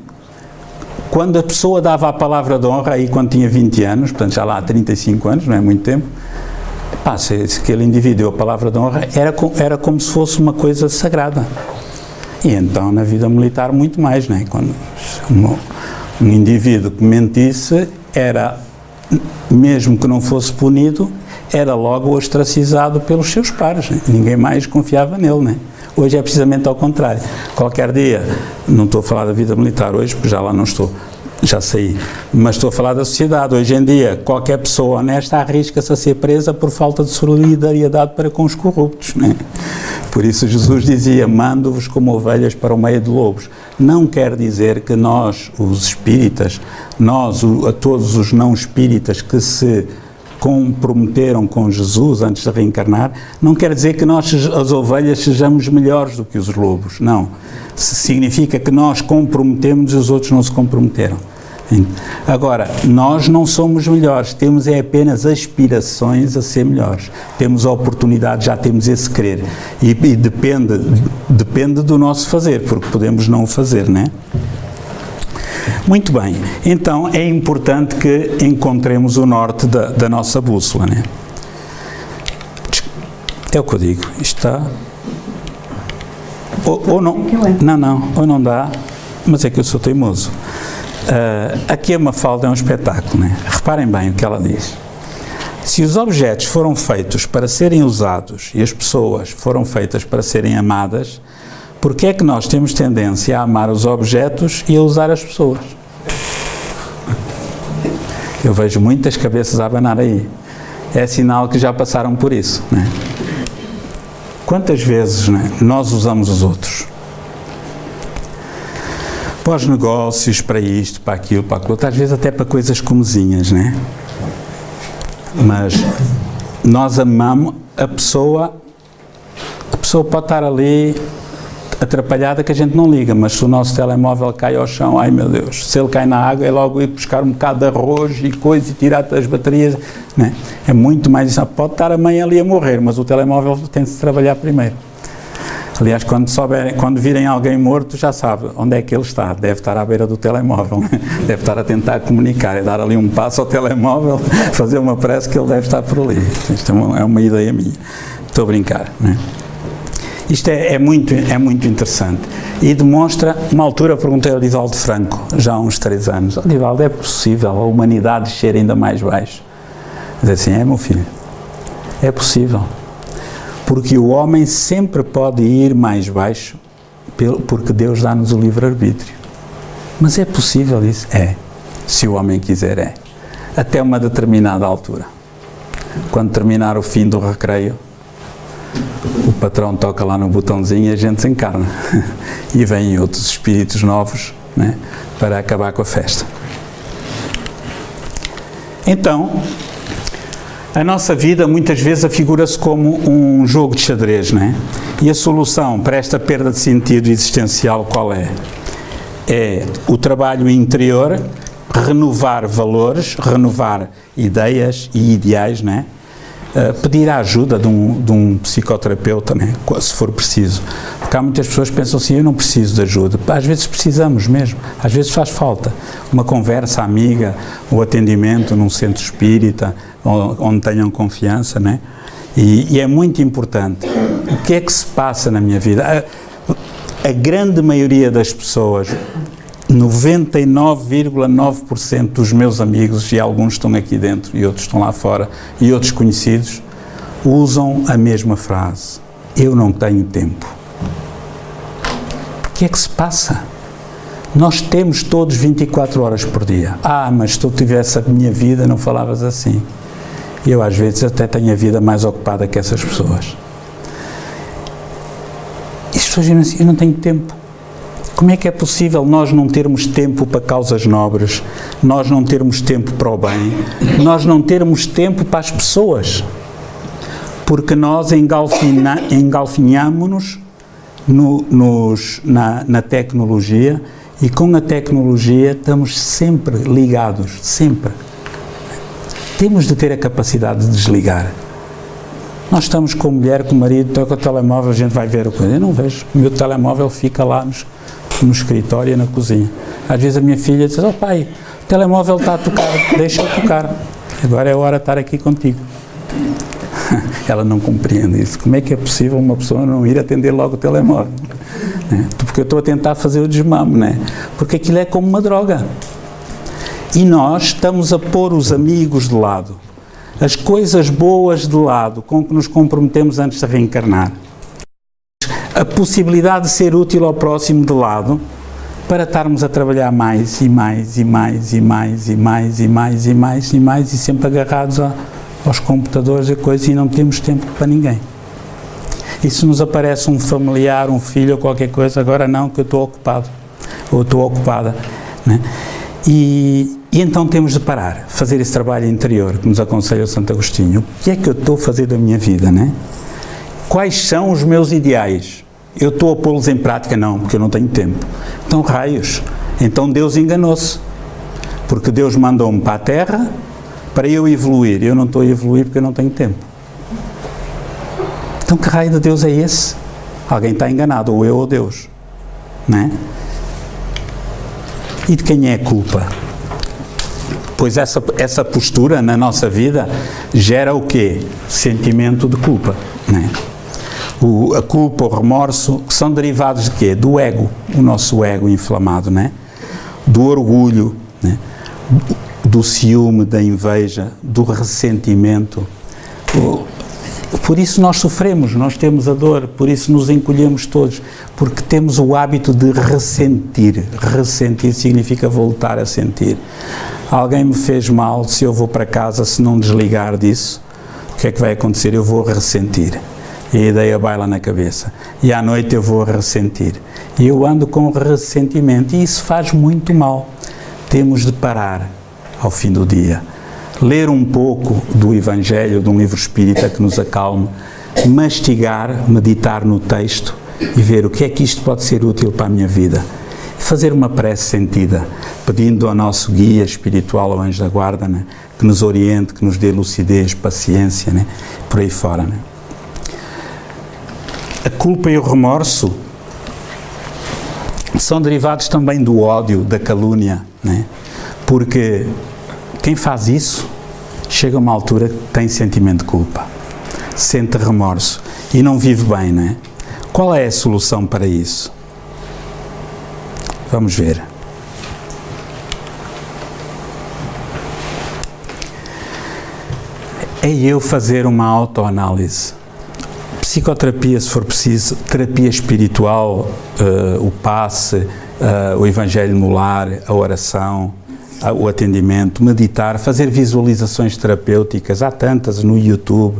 quando a pessoa dava a palavra de honra, aí quando tinha 20 anos, portanto já lá há 35 anos, não é muito tempo, pá, se aquele indivíduo deu a palavra de honra, era como se fosse uma coisa sagrada. E então na vida militar muito mais, não é? Quando um indivíduo que mentisse, era, mesmo que não fosse punido, era logo ostracizado pelos seus pares, né? Ninguém mais confiava nele, né? Hoje é precisamente ao contrário. Qualquer dia, não estou a falar da vida militar hoje, porque já lá não estou, já saí, mas estou a falar da sociedade. Hoje em dia, qualquer pessoa honesta arrisca-se a ser presa por falta de solidariedade para com os corruptos, né? Por isso Jesus dizia, mando-vos como ovelhas para o meio de lobos. Não quer dizer que nós, os espíritas, a todos os não espíritas que se comprometeram com Jesus antes de reencarnar, não quer dizer que nós, as ovelhas, sejamos melhores do que os lobos, não. Significa que nós comprometemos e os outros não se comprometeram. Agora, nós não somos melhores, temos apenas aspirações a ser melhores, temos a oportunidade, já temos esse querer, e depende do nosso fazer, porque podemos não o fazer, não é? Muito bem, então é importante que encontremos o norte da nossa bússola, né? É o que eu digo, isto está... Ou não, ou não dá, mas é que eu sou teimoso. Aqui a Mafalda é um espetáculo, né? Reparem bem o que ela diz. Se os objetos foram feitos para serem usados e as pessoas foram feitas para serem amadas, por que é que nós temos tendência a amar os objetos e a usar as pessoas? Eu vejo muitas cabeças a abanar aí. É sinal que já passaram por isso, né? Quantas vezes, né, nós usamos os outros? Para os negócios, para isto, para aquilo, às vezes até para coisas comezinhas, né? Mas nós amamos a pessoa pode estar ali atrapalhada que a gente não liga, mas se o nosso telemóvel cai ao chão, ai meu Deus, se ele cai na água é logo ir buscar um bocado de arroz e coisa e tirar as baterias, né? É muito mais isso. Pode estar a mãe ali a morrer, mas o telemóvel tem de se trabalhar primeiro. Aliás, quando virem alguém morto, já sabe onde é que ele está, deve estar à beira do telemóvel, deve estar a tentar comunicar, é dar ali um passo ao telemóvel, fazer uma prece que ele deve estar por ali. Isto é uma ideia minha, estou a brincar, né? Isto é muito interessante e demonstra, uma altura perguntei ao Divaldo Franco, já há uns 3 anos, Divaldo, é possível a humanidade descer ainda mais baixo? Diz assim, meu filho, é possível, porque o homem sempre pode ir mais baixo, porque Deus dá-nos o livre-arbítrio. Mas é possível isso? É, se o homem quiser é, até uma determinada altura. Quando terminar o fim do recreio, o patrão toca lá no botãozinho e a gente se encarna. E vêm outros espíritos novos né? Para acabar com a festa. Então, a nossa vida muitas vezes afigura-se como um jogo de xadrez, não é? E a solução para esta perda de sentido existencial qual é? É o trabalho interior, renovar valores, renovar ideias e ideais, não é? Pedir a ajuda de um psicoterapeuta, né? Se for preciso. Porque há muitas pessoas que pensam assim, eu não preciso de ajuda. Às vezes precisamos mesmo, às vezes faz falta. Uma conversa amiga, o atendimento num centro espírita, onde tenham confiança, né? E é muito importante. O que é que se passa na minha vida? A grande maioria das pessoas, 99,9% dos meus amigos, e alguns estão aqui dentro e outros estão lá fora, e outros conhecidos, usam a mesma frase: eu não tenho tempo. O que é que se passa? Nós temos todos 24 horas por dia. Mas se tu tivesse a minha vida, não falavas assim. Eu às vezes até tenho a vida mais ocupada que essas pessoas. E as pessoas dizem assim, eu não tenho tempo. Como é que é possível nós não termos tempo para causas nobres, nós não termos tempo para o bem, nós não termos tempo para as pessoas? Porque nós engalfinhamos-nos na tecnologia, e com a tecnologia estamos sempre ligados, sempre. Temos de ter a capacidade de desligar. Nós estamos com a mulher, com o marido, toca o telemóvel, a gente vai ver o que eu não vejo. O meu telemóvel fica lá no escritório e na cozinha. Às vezes a minha filha diz, pai, o telemóvel está a tocar, deixa-o tocar. Agora é a hora de estar aqui contigo. Ela não compreende isso. Como é que é possível uma pessoa não ir atender logo o telemóvel? Porque eu estou a tentar fazer o desmame, né? Porque aquilo é como uma droga. E nós estamos a pôr os amigos de lado, as coisas boas de lado, com que nos comprometemos antes de reencarnar, a possibilidade de ser útil ao próximo de lado, para estarmos a trabalhar mais e mais e mais e mais e mais e mais e mais e mais e sempre agarrados aos computadores e coisas, e não temos tempo para ninguém. E se nos aparece um familiar, um filho ou qualquer coisa, agora não, que eu estou ocupado ou estou ocupada, né? E então temos de parar, fazer esse trabalho interior que nos aconselha o Santo Agostinho. O que é que eu estou a fazer da minha vida, né? Quais são os meus ideais? Eu estou a pô-los em prática? Não, porque eu não tenho tempo. Então, raios. Então Deus enganou-se. Porque Deus mandou-me para a Terra para eu evoluir. Eu não estou a evoluir porque eu não tenho tempo. Então, que raio de Deus é esse? Alguém está enganado, ou eu ou Deus. Não é? E de quem é a culpa? Pois essa postura na nossa vida gera o quê? Sentimento de culpa, não é? A culpa, o remorso, que são derivados de quê? Do ego, o nosso ego inflamado, não é? Do orgulho, não é? Do ciúme, da inveja, do ressentimento. Por isso nós sofremos, nós temos a dor, por isso nos encolhemos todos, porque temos o hábito de ressentir. Ressentir significa voltar a sentir. Alguém me fez mal, se eu vou para casa, se não desligar disso, o que é que vai acontecer? Eu vou ressentir. E a ideia baila na cabeça. E à noite eu vou ressentir. E eu ando com ressentimento. E isso faz muito mal. Temos de parar ao fim do dia. Ler um pouco do Evangelho, de um livro espírita que nos acalme, mastigar, meditar no texto e ver o que é que isto pode ser útil para a minha vida. Fazer uma prece sentida, pedindo ao nosso guia espiritual, ao anjo da guarda, né, que nos oriente, que nos dê lucidez, paciência, né, por aí fora. Né. A culpa e o remorso são derivados também do ódio, da calúnia, né, porque quem faz isso chega a uma altura que tem sentimento de culpa, sente remorso e não vive bem, não é? Qual é a solução para isso? Vamos ver. É eu fazer uma autoanálise. Psicoterapia, se for preciso, terapia espiritual, o passe, o Evangelho no lar, a oração, o atendimento, meditar, fazer visualizações terapêuticas, há tantas no YouTube,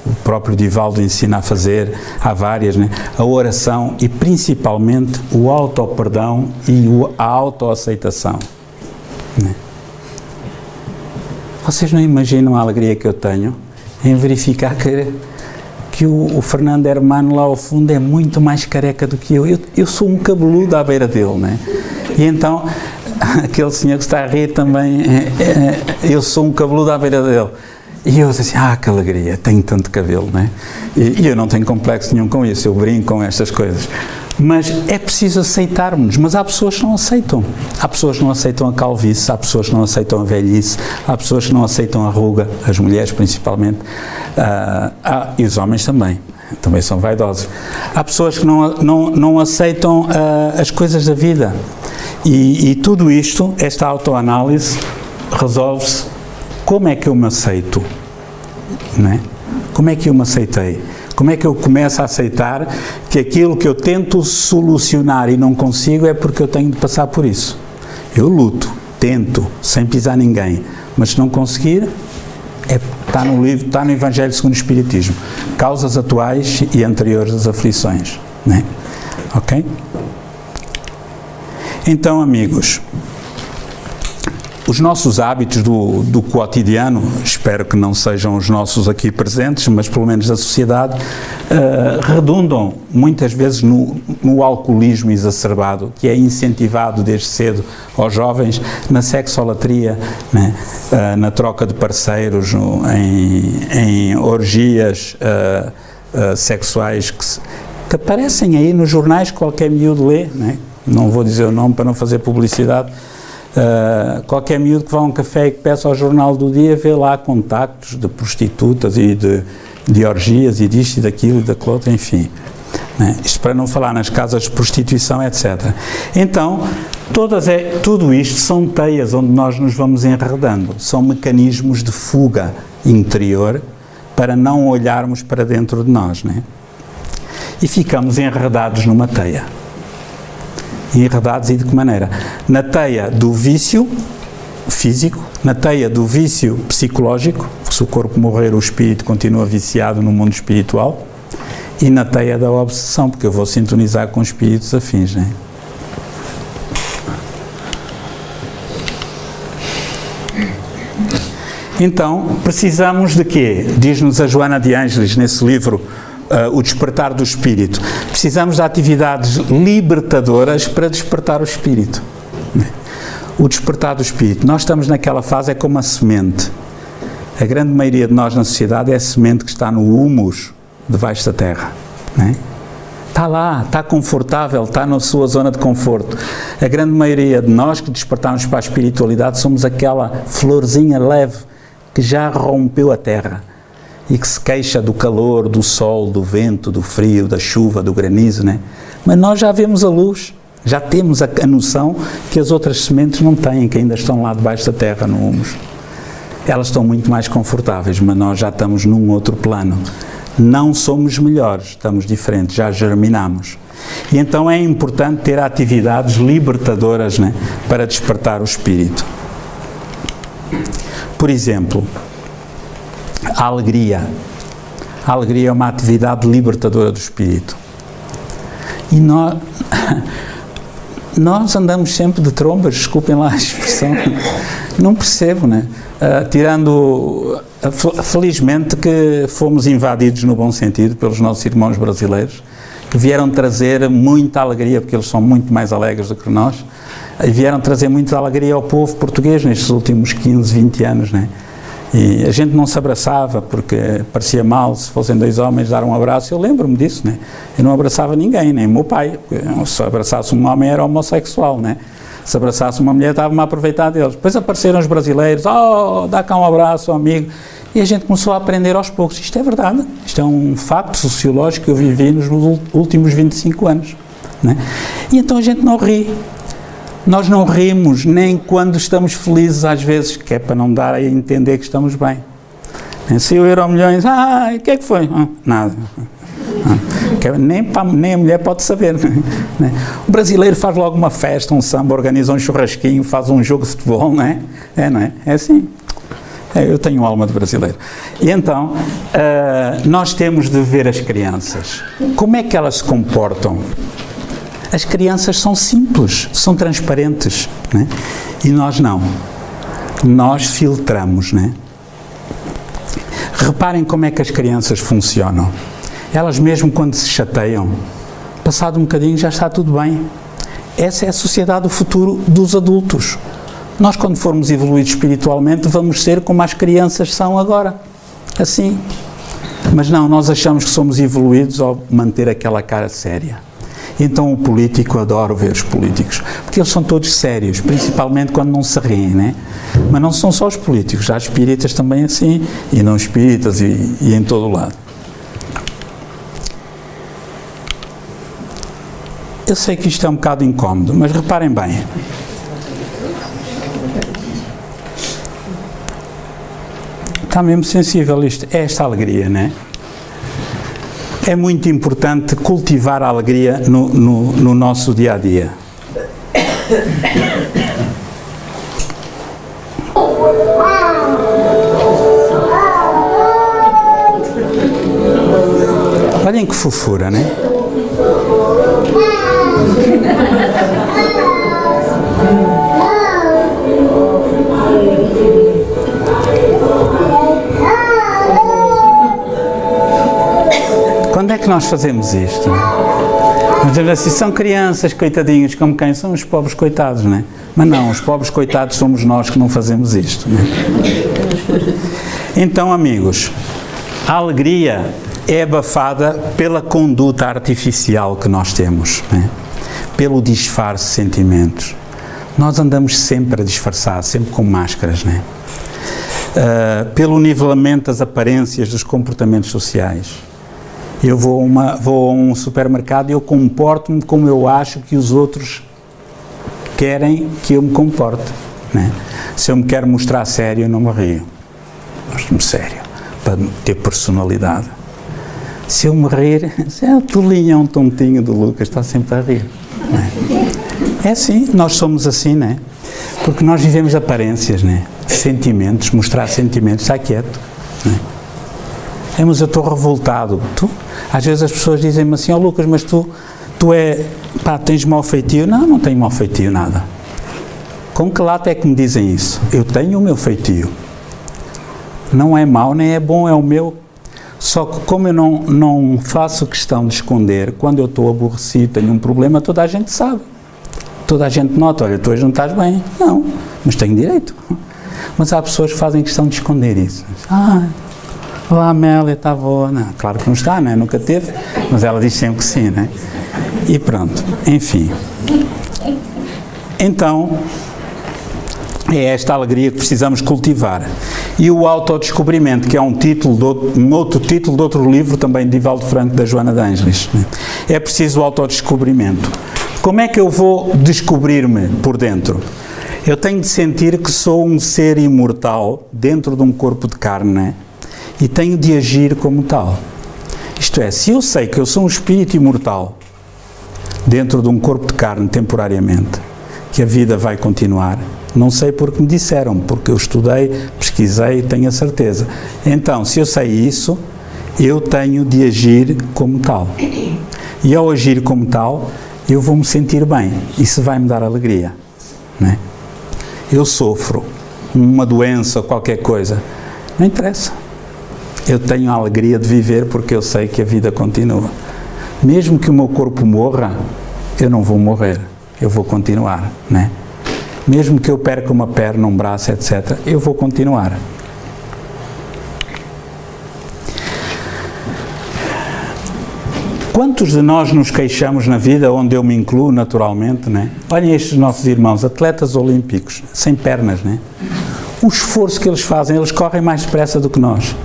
o próprio Divaldo ensina a fazer, há várias, né? A oração e principalmente o auto-perdão e a autoaceitação. Né? Vocês não imaginam a alegria que eu tenho em verificar que o Fernando Hermano lá ao fundo é muito mais careca do que eu. Eu sou um cabeludo à beira dele, né? E então, aquele senhor que está a rir também, eu sou um cabeludo à beira dele. E eu disse assim, que alegria, tenho tanto cabelo, né? E eu não tenho complexo nenhum com isso, eu brinco com estas coisas. Mas é preciso aceitarmos, mas há pessoas que não aceitam. Há pessoas que não aceitam a calvície, há pessoas que não aceitam a velhice, há pessoas que não aceitam a ruga, as mulheres principalmente, e os homens também são vaidosos. Há pessoas que não aceitam as coisas da vida. E tudo isto, esta autoanálise, resolve-se. Como é que eu me aceito? Não é? Como é que eu me aceitei? Como é que eu começo a aceitar que aquilo que eu tento solucionar e não consigo é porque eu tenho de passar por isso? Eu luto, tento, sem pisar ninguém, mas se não conseguir, está no livro, está no Evangelho segundo o Espiritismo. Causas atuais e anteriores às aflições. Não é? Ok? Então, amigos, os nossos hábitos do cotidiano, espero que não sejam os nossos aqui presentes, mas pelo menos da sociedade, redundam muitas vezes no alcoolismo exacerbado, que é incentivado desde cedo aos jovens, na sexolatria, né? Na troca de parceiros, em orgias sexuais que aparecem aí nos jornais, qualquer miúdo lê, né? Não vou dizer o nome para não fazer publicidade. Qualquer miúdo que vá a um café e que peça ao jornal do dia vê lá contactos de prostitutas e de orgias e disto e daquilo e daquilo outro, enfim. Né? Isto para não falar nas casas de prostituição, etc. Então, tudo isto são teias onde nós nos vamos enredando, são mecanismos de fuga interior para não olharmos para dentro de nós, né? E ficamos enredados numa teia. Enredados e de que maneira? Na teia do vício físico, na teia do vício psicológico, se o corpo morrer o espírito continua viciado no mundo espiritual, e na teia da obsessão, porque eu vou sintonizar com espíritos afins, né? Então, precisamos de quê? Diz-nos a Joana de Ângeles nesse livro, O Despertar do Espírito. Precisamos de atividades libertadoras para despertar o espírito. O despertar do espírito. Nós estamos naquela fase, é como a semente. A grande maioria de nós na sociedade é a semente que está no humus debaixo da terra. Não é? Está lá, está confortável, está na sua zona de conforto. A grande maioria de nós que despertamos para a espiritualidade somos aquela florzinha leve que já rompeu a terra e que se queixa do calor, do sol, do vento, do frio, da chuva, do granizo, né? Mas nós já vemos a luz, já temos a noção que as outras sementes não têm, que ainda estão lá debaixo da terra, no humus. Elas estão muito mais confortáveis, mas nós já estamos num outro plano. Não somos melhores, estamos diferentes, já germinamos. E então é importante ter atividades libertadoras, né, para despertar o espírito. Por exemplo, a alegria. A alegria é uma atividade libertadora do espírito. E nós andamos sempre de trombas, desculpem lá a expressão, não percebo, né? Tirando, felizmente que fomos invadidos no bom sentido pelos nossos irmãos brasileiros, que vieram trazer muita alegria, porque eles são muito mais alegres do que nós, e vieram trazer muita alegria ao povo português nestes últimos 15, 20 anos, né? E a gente não se abraçava porque parecia mal se fossem dois homens dar um abraço. Eu lembro-me disso, né? Eu não abraçava ninguém, nem o meu pai. Se abraçasse um homem era homossexual, né? Se abraçasse uma mulher estava-me a aproveitar deles. Depois apareceram os brasileiros, dá cá um abraço, amigo. E a gente começou a aprender aos poucos. Isto é verdade, isto é um facto sociológico que eu vivi nos últimos 25 anos, né? E então a gente não ri. Nós não rimos nem quando estamos felizes, às vezes, que é para não dar a entender que estamos bem. Se o Euromilhões, o que é que foi? Nada. Nem a mulher pode saber. Né? O brasileiro faz logo uma festa, um samba, organiza um churrasquinho, faz um jogo de futebol, não é? Não é? É assim. Eu tenho alma de brasileiro. E então, nós temos de ver as crianças. Como é que elas se comportam? As crianças são simples, são transparentes, né? E nós não. Nós filtramos, né? Reparem como é que as crianças funcionam. Elas mesmo quando se chateiam, passado um bocadinho já está tudo bem. Essa é a sociedade do futuro dos adultos. Nós, quando formos evoluídos espiritualmente, vamos ser como as crianças são agora. Assim. Mas não, nós achamos que somos evoluídos ao manter aquela cara séria. Então o político, adoro ver os políticos, porque eles são todos sérios, principalmente quando não se riem, né? Mas não são só os políticos, há espíritas também assim, e não espíritas, e em todo o lado. Eu sei que isto é um bocado incómodo, mas reparem bem. Está mesmo sensível isto, é esta alegria, não é? É muito importante cultivar a alegria no nosso dia-a-dia. Olhem que fofura, não é? Quando é que nós fazemos isto? Nós dizemos assim, são crianças, coitadinhos, como quem? São os pobres coitados, não é? Mas não, os pobres coitados somos nós que não fazemos isto, não é? Então, amigos, a alegria é abafada pela conduta artificial que nós temos, não é? Pelo disfarce de sentimentos. Nós andamos sempre a disfarçar, sempre com máscaras, não é? Pelo nivelamento das aparências dos comportamentos sociais. Eu vou a um supermercado e eu comporto-me como eu acho que os outros querem que eu me comporte, né? Se eu me quero mostrar sério, eu não me rio. Mostro-me sério, para ter personalidade. Se eu me rir, é o tolinho, um tontinho do Lucas, está sempre a rir. Né? É assim, nós somos assim, né? Porque nós vivemos aparências, né? Sentimentos, mostrar sentimentos, está quieto, né? Mas eu estou revoltado. Às vezes as pessoas dizem-me assim, ó Lucas, mas tu tens mau feitio? Não, não tenho mau feitio, nada. Com que lata é que me dizem isso? Eu tenho o meu feitio. Não é mau, nem é bom, é o meu. Só que como eu não faço questão de esconder, quando eu estou aborrecido, tenho um problema, toda a gente sabe. Toda a gente nota, olha, tu hoje não estás bem. Não, mas tenho direito. Mas há pessoas que fazem questão de esconder isso. Olá, Amélia, está boa? Não, claro que não está, né? Nunca teve, mas ela diz sempre que sim, né? E pronto, enfim. Então, é esta alegria que precisamos cultivar. E o autodescobrimento, que é um outro título de outro livro, também de Divaldo Franco, da Joana de Ângeles. É preciso o autodescobrimento. Como é que eu vou descobrir-me por dentro? Eu tenho de sentir que sou um ser imortal dentro de um corpo de carne, né? E tenho de agir como tal. Isto é, se eu sei que eu sou um espírito imortal dentro de um corpo de carne temporariamente, que a vida vai continuar, não sei porque me disseram, porque eu estudei, pesquisei e tenho a certeza. Então, se eu sei isso, eu tenho de agir como tal. E ao agir como tal, eu vou me sentir bem. Isso vai me dar alegria, não é? Eu sofro uma doença ou qualquer coisa, não interessa. Eu tenho a alegria de viver porque eu sei que a vida continua. Mesmo que o meu corpo morra, eu não vou morrer, eu vou continuar, né? Mesmo que eu perca uma perna, um braço, etc., eu vou continuar. Quantos de nós nos queixamos na vida, onde eu me incluo naturalmente, né? Olhem estes nossos irmãos, atletas olímpicos, sem pernas, né? O esforço que eles fazem, eles correm mais depressa do que nós.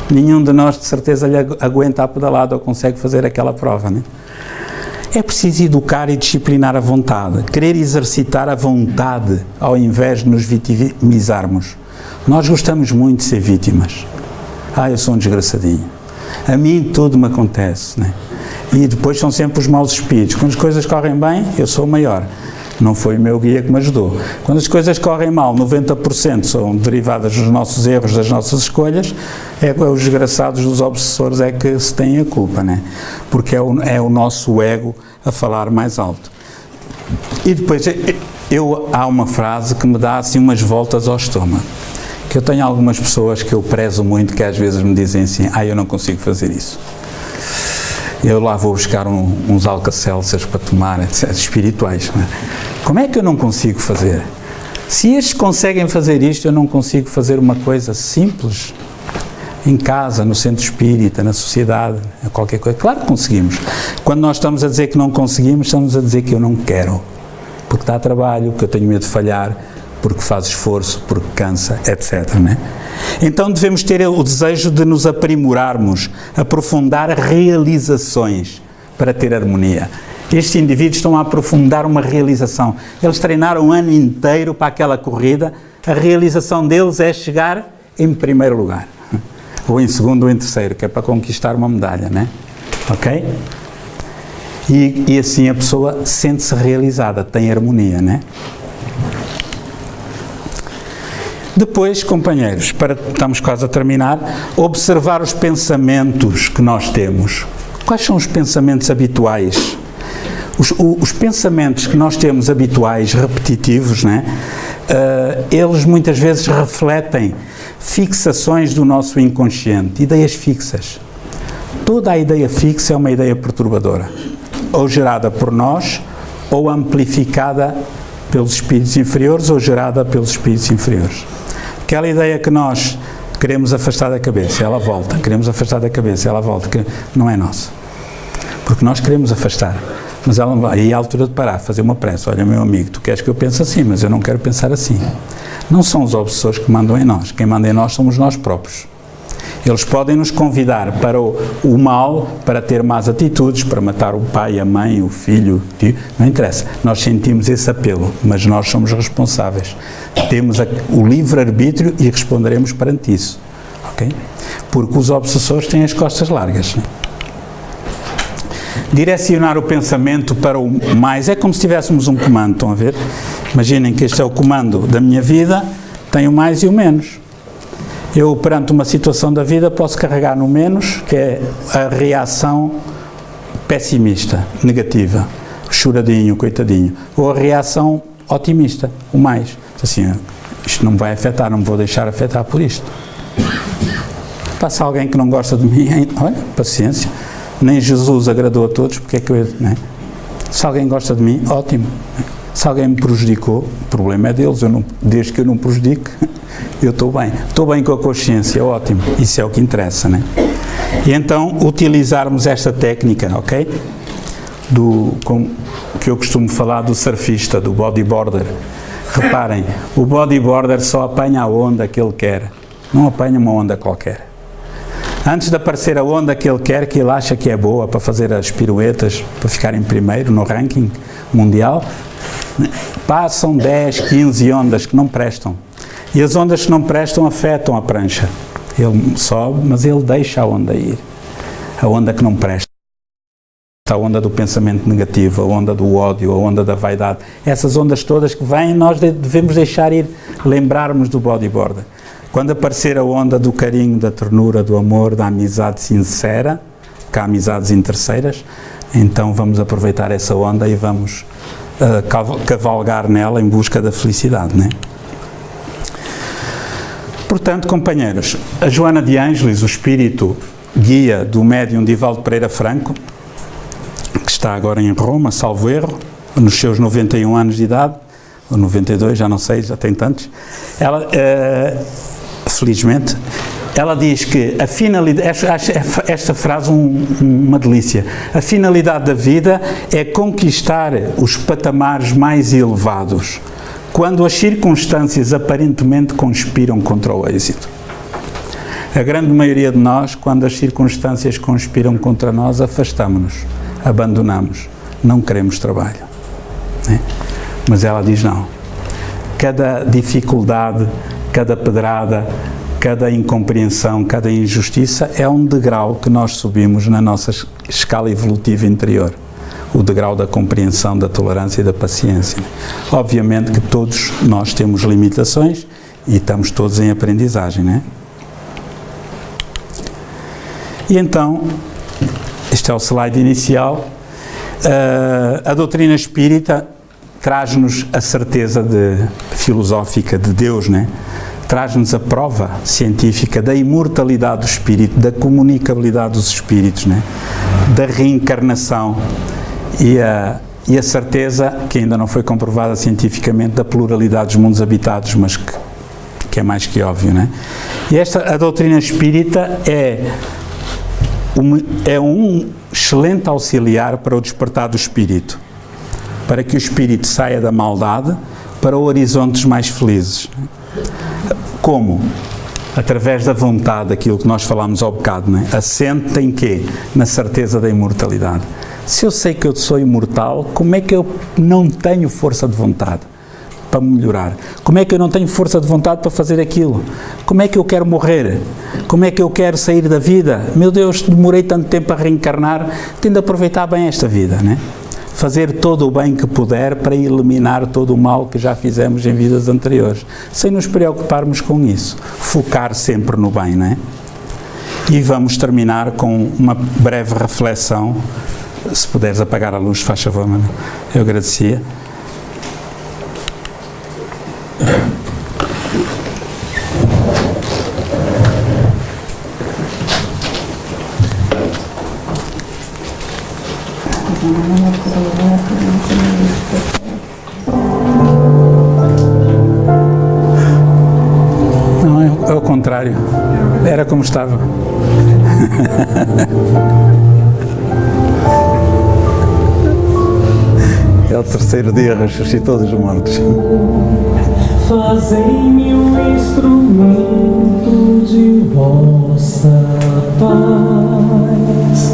Nenhum de nós, de certeza, lhe aguenta a pedalada ou consegue fazer aquela prova, né? É preciso educar e disciplinar a vontade, querer exercitar a vontade, ao invés de nos vitimizarmos. Nós gostamos muito de ser vítimas. Eu sou um desgraçadinho. A mim tudo me acontece, né? E depois são sempre os maus espíritos. Quando as coisas correm bem, eu sou o maior. Não foi o meu guia que me ajudou. Quando as coisas correm mal, 90% são derivadas dos nossos erros, das nossas escolhas, os desgraçados dos obsessores é que se têm a culpa, né? Porque é o nosso ego a falar mais alto. E depois, há uma frase que me dá assim umas voltas ao estômago, que eu tenho algumas pessoas que eu prezo muito, que às vezes me dizem assim, eu não consigo fazer isso. Eu lá vou buscar uns Alka-Seltzers para tomar, etc., espirituais. Não é? Como é que eu não consigo fazer? Se estes conseguem fazer isto, eu não consigo fazer uma coisa simples, em casa, no centro espírita, na sociedade, qualquer coisa. Claro que conseguimos. Quando nós estamos a dizer que não conseguimos, estamos a dizer que eu não quero. Porque dá trabalho, porque eu tenho medo de falhar, porque faz esforço, porque cansa, etc. Né? Então devemos ter o desejo de nos aprimorarmos, aprofundar realizações para ter harmonia. Estes indivíduos estão a aprofundar uma realização. Eles treinaram um ano inteiro para aquela corrida, a realização deles é chegar em primeiro lugar, ou em segundo ou em terceiro, que é para conquistar uma medalha, né? Ok? E assim a pessoa sente-se realizada, tem harmonia, né? Depois, companheiros, estamos quase a terminar, observar os pensamentos que nós temos. Quais são os pensamentos habituais? Os pensamentos que nós temos habituais, repetitivos, né? Eles muitas vezes refletem fixações do nosso inconsciente, ideias fixas. Toda a ideia fixa é uma ideia perturbadora, ou gerada por nós, ou amplificada pelos espíritos inferiores, ou gerada pelos espíritos inferiores. Aquela ideia que nós queremos afastar da cabeça, ela volta, queremos afastar da cabeça, ela volta, que não é nossa. Porque nós queremos afastar, mas ela não vai. Aí é a altura de parar, fazer uma prece. Olha, meu amigo, tu queres que eu pense assim, mas eu não quero pensar assim. Não são os obsessores que mandam em nós, quem manda em nós somos nós próprios. Eles podem nos convidar para o mal, para ter más atitudes, para matar o pai, a mãe, o filho, o tio, não interessa. Nós sentimos esse apelo, mas nós somos responsáveis. Temos o livre-arbítrio e responderemos perante isso. Okay? Porque os obsessores têm as costas largas. Né? Direcionar o pensamento para o mais, é como se tivéssemos um comando, estão a ver? Imaginem que este é o comando da minha vida, tem o mais e o menos. Eu, perante uma situação da vida, posso carregar no menos, que é a reação pessimista, negativa, choradinho, coitadinho, ou a reação otimista, o mais. Assim, isto não me vai afetar, não me vou deixar afetar por isto. Passa alguém que não gosta de mim, olha, paciência, nem Jesus agradou a todos, porque é que eu... Não é? Se alguém gosta de mim, ótimo. Se alguém me prejudicou, o problema é deles, desde que eu não prejudique, eu estou bem com a consciência, ótimo, isso é o que interessa, né? E então, utilizarmos esta técnica, ok? Que eu costumo falar do surfista, do bodyboarder. Reparem, o bodyboarder só apanha a onda que ele quer, não apanha uma onda qualquer. Antes de aparecer a onda que ele quer, que ele acha que é boa para fazer as piruetas, para ficar em primeiro no ranking mundial, passam 10, 15 ondas que não prestam. E as ondas que não prestam afetam a prancha. Ele sobe, mas ele deixa a onda ir. A onda que não presta. A onda do pensamento negativo, a onda do ódio, a onda da vaidade. Essas ondas todas que vêm, nós devemos deixar ir, lembrarmos do bodyboarder. Quando aparecer a onda do carinho, da ternura, do amor, da amizade sincera, que há amizades interesseiras, então vamos aproveitar essa onda e vamos cavalgar nela em busca da felicidade, né? Portanto, companheiros, a Joana de Ângeles, o espírito guia do médium Divaldo Pereira Franco, que está agora em Roma, salvo erro, nos seus 91 anos de idade, ou 92, já não sei, já tem tantos, ela, felizmente, ela diz que a finalidade, esta frase uma delícia, a finalidade da vida é conquistar os patamares mais elevados, quando as circunstâncias aparentemente conspiram contra o êxito. A grande maioria de nós, quando as circunstâncias conspiram contra nós, afastamos-nos, abandonamos, não queremos trabalho. Né? Mas ela diz não. Cada dificuldade, cada pedrada, cada incompreensão, cada injustiça é um degrau que nós subimos na nossa escala evolutiva interior. o degrau da compreensão, da tolerância e da paciência. Obviamente que todos nós temos limitações e estamos todos em aprendizagem, não é? E então, este é o slide inicial. A doutrina espírita traz-nos a certeza filosófica de Deus, né? Traz-nos a prova científica da imortalidade do espírito, da comunicabilidade dos espíritos, né? Da reencarnação e a certeza, que ainda não foi comprovada cientificamente, da pluralidade dos mundos habitados, mas que é mais que óbvio, né? E a doutrina espírita é um excelente auxiliar para o despertar do espírito, para que o espírito saia da maldade para horizontes mais felizes. Como? Através da vontade, aquilo que nós falámos ao bocado, não é? Assente em quê? Na certeza da imortalidade. Se eu sei que eu sou imortal, como é que eu não tenho força de vontade para me melhorar? Como é que eu não tenho força de vontade para fazer aquilo? Como é que eu quero morrer? Como é que eu quero sair da vida? Meu Deus, demorei tanto tempo a reencarnar, tenho de aproveitar bem esta vida, não é? Fazer todo o bem que puder para eliminar todo o mal que já fizemos em vidas anteriores, sem nos preocuparmos com isso. Focar sempre no bem, não é? E vamos terminar com uma breve reflexão. Se puderes apagar a luz, faz favor, mano. Eu agradecia. Não, é o contrário. Era como estava. É o terceiro dia, ressuscitou dos mortos. Fazei-me um instrumento de vossa paz.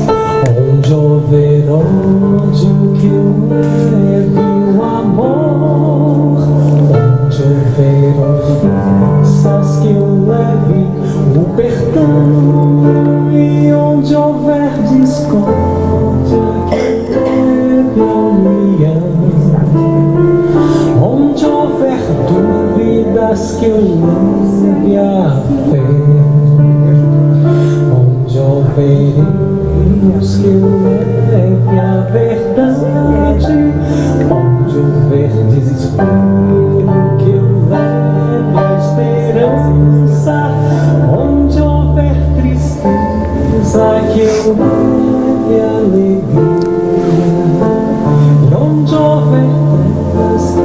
Onde houver ódio, que eu leve o amor. Onde houver ofensas, que eu leve o perdão. E onde houver discórdia, que eu leve a união. Onde houver dúvidas, que eu leve a fé. Onde houver erros, que eu leve a verdade. Onde houver desespero, que eu leve a esperança. Onde houver tristeza, que eu leve a alegria. E onde houver trevas, que eu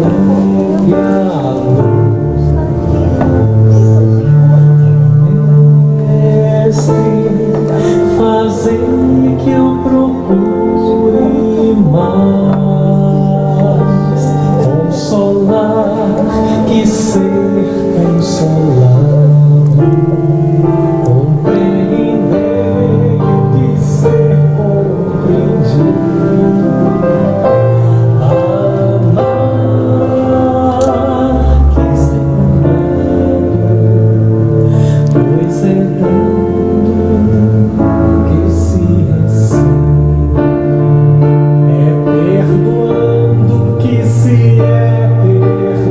leve a luz. Fazer que eu procure mais consolar que ser consolado, compreender que ser compreendido, amar que ser amado, pois é perdoando que se é perdoado.